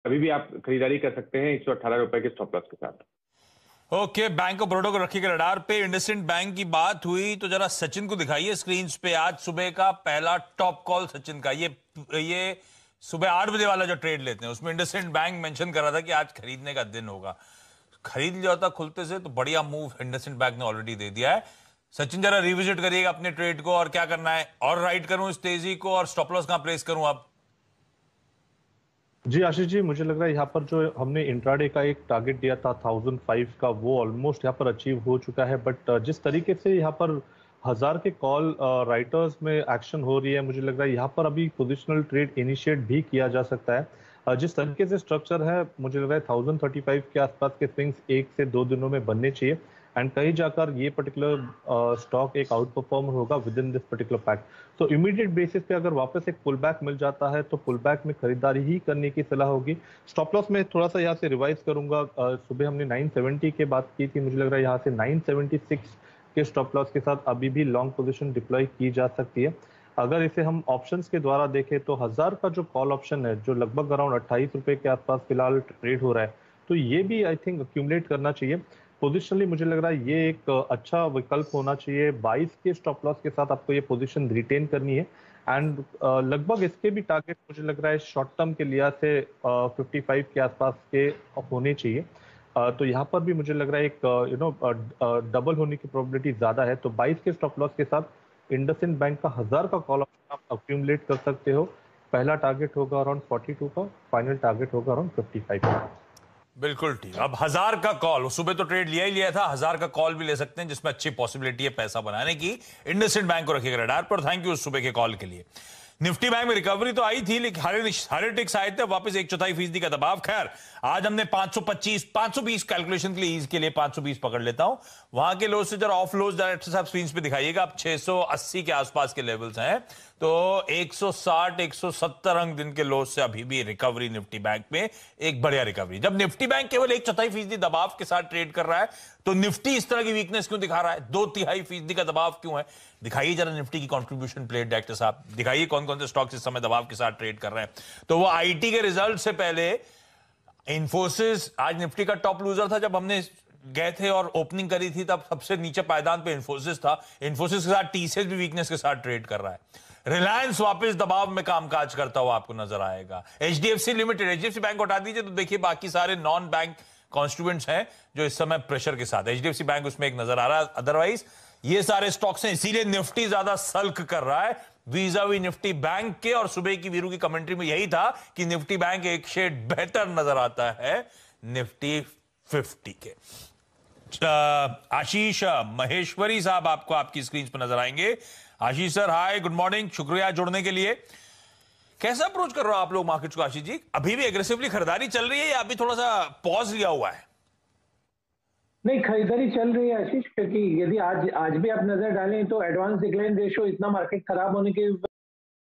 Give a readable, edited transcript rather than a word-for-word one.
अभी भी आप खरीदारी कर सकते हैं 118 रुपए के स्टॉप लॉस के साथ। ओके, बैंक ऑफ बड़ौदा को रखिएगा रडार पे। इंडसइंड बैंक की बात हुई तो जरा सचिन को दिखाइए स्क्रीन पे। आज सुबह का पहला टॉप कॉल सचिन का, ये सुबह 8 बजे वाला जो ट्रेड लेते हैं उसमें इंडसइंड बैंक मेंशन कर रहा था कि आज खरीदने का दिन होगा। खरीद लिया होता खुलते से तो बढ़िया मूव इंडसइंड बैंक ने ऑलरेडी दे दिया है। सचिन जरा रिविजिट करिएगा अपने ट्रेड को और क्या करना है, और राइट करूं इस तेजी को, और स्टॉप लॉस कहां प्लेस करूं अब? जी आशीष जी, मुझे लग रहा है यहाँ पर जो हमने इंट्राडे का एक टारगेट दिया था 1005 का, वो ऑलमोस्ट यहाँ पर अचीव हो चुका है। बट जिस तरीके से यहाँ पर 1000 के कॉल राइटर्स में एक्शन हो रही है, मुझे लग रहा है यहाँ पर अभी पोजिशनल ट्रेड इनिशिएट भी किया जा सकता है। जिस तरीके से स्ट्रक्चर है, मुझे लग रहा है 1035 के आसपास के स्विंग्स 1 से 2 दिनों में बनने चाहिए, एंड कहीं जाकर ये पर्टिकुलर स्टॉक एक आउट परफॉर्मर होगा with in this particular pack. तो इमीडिएट बेसिस पे अगर वापस एक पुल बैक मिल जाता है तो पुल बैक में खरीदारी ही करने की सलाह होगी। स्टॉप लॉस में थोड़ा सा यहाँ से रिवाइज करूंगा। सुबह हमने 970 की बात की थी, मुझे लग रहा है यहाँ से 976 के स्टॉप लॉस के साथ अभी भी लॉन्ग पोजीशन डिप्लॉय की जा सकती है। अगर इसे हम ऑप्शंस के द्वारा देखें तो 1000 का जो कॉल ऑप्शन है, जो लगभग अराउंड 28 रुपए के आसपास फिलहाल ट्रेड हो रहा है, तो ये भी आई थिंक अक्यूमुलेट करना चाहिए। पोजिशनली मुझे लग रहा है ये एक अच्छा विकल्प होना चाहिए। 22 के स्टॉप लॉस के साथ आपको ये पोजीशन रिटेन करनी है, एंड लगभग इसके भी टारगेट मुझे लग रहा है शॉर्ट टर्म के लिहाज से 55 के आसपास के होने चाहिए। तो यहाँ पर भी मुझे लग रहा है एक डबल होने की प्रोबेबिलिटी ज्यादा है। तो 22 के स्टॉप लॉस के साथ इंडसइंड बैंक का 1000 का कॉल ऑप्शन आप अक्यूमुलेट कर सकते हो। पहला टारगेट होगा अराउंड 42 का, फाइनल टारगेट होगा अराउंड 55 का। बिल्कुल ठीक। अब 1000 का कॉल, सुबह तो ट्रेड लिया ही लिया था, 1000 का कॉल भी ले सकते हैं जिसमें अच्छी पॉसिबिलिटी है पैसा बनाने की। इंडसइंड बैंक को रखिएगा रडार पर। थैंक यू सुबह के कॉल के लिए। निफ्टी बैंक में रिकवरी तो आई थी, लेकिन सारे टिक्स आए थे, वापस 1/4% का दबाव। खैर, आज हमने 525 520 कैलकुलेशन के लिए, ईज के लिए 520 पकड़ लेता हूं। वहां के लो से जरा ऑफ लोज डायरेक्टर साहब स्क्रीन पे दिखाइएगा। अब 680 के आसपास के लेवल्स हैं, तो 160 170 अंक दिन के लो से अभी भी रिकवरी निफ्टी बैंक में, एक बढ़िया रिकवरी। जब निफ्टी बैंक केवल 1/4% दबाव के साथ ट्रेड कर रहा है तो निफ्टी इस तरह की वीकनेस क्यों दिखा रहा है? 2/3% का दबाव क्यों है? दिखाइए जरा निफ्टी की कंट्रीब्यूशन प्लेट डायरेक्टर साहब, दिखाइए कौन कौन से स्टॉक्स इस समय दबाव के साथ ट्रेड कर रहे हैं। तो वो आईटी के रिजल्ट से पहले इंफोसिस आज निफ्टी का टॉप लूजर था। जब हमने गए थे और ओपनिंग करी थी तब सबसे नीचे पायदान पे इंफोसिस था। इंफोसिस के साथ टीसीएस भी वीकनेस के साथ ट्रेड कर रहा है। रिलायंस वापस दबाव में कामकाज करता हुआ आपको नजर आएगा। एचडीएफसी लिमिटेड, एचडीएफसी बैंक को हटा दीजिए तो देखिए बाकी सारे नॉन बैंक कॉन्स्टिट्यूएंट्स हैं जो इस समय प्रेशर के साथ, एचडीएफसी बैंक उसमें एक नजर आ रहा है। अदरवाइज ये सारे स्टॉक्स हैं, इसीलिए निफ्टी ज्यादा सल्क कर रहा है वीजा वी निफ्टी बैंक के। और सुबह की वीरू की कमेंट्री में यही था कि निफ्टी बैंक एक शेड बेहतर नजर आता है निफ्टी 50 के। आशीष महेश्वरी साहब आपको आपकी स्क्रीन पर नजर आएंगे। आशीष सर, हाय, गुड मॉर्निंग, शुक्रिया जुड़ने के लिए। कैसा अप्रोच कर रहे हो आप लोग मार्केट को आशीष जी? अभी भी एग्रेसिवली खरीदारी चल रही है या अभी थोड़ा सा पॉज लिया हुआ है? नहीं, खरीदारी चल रही है आशीष, क्योंकि यदि आज भी आप नजर डालें तो एडवांस डिक्लाइन रेशियो इतना मार्केट खराब होने के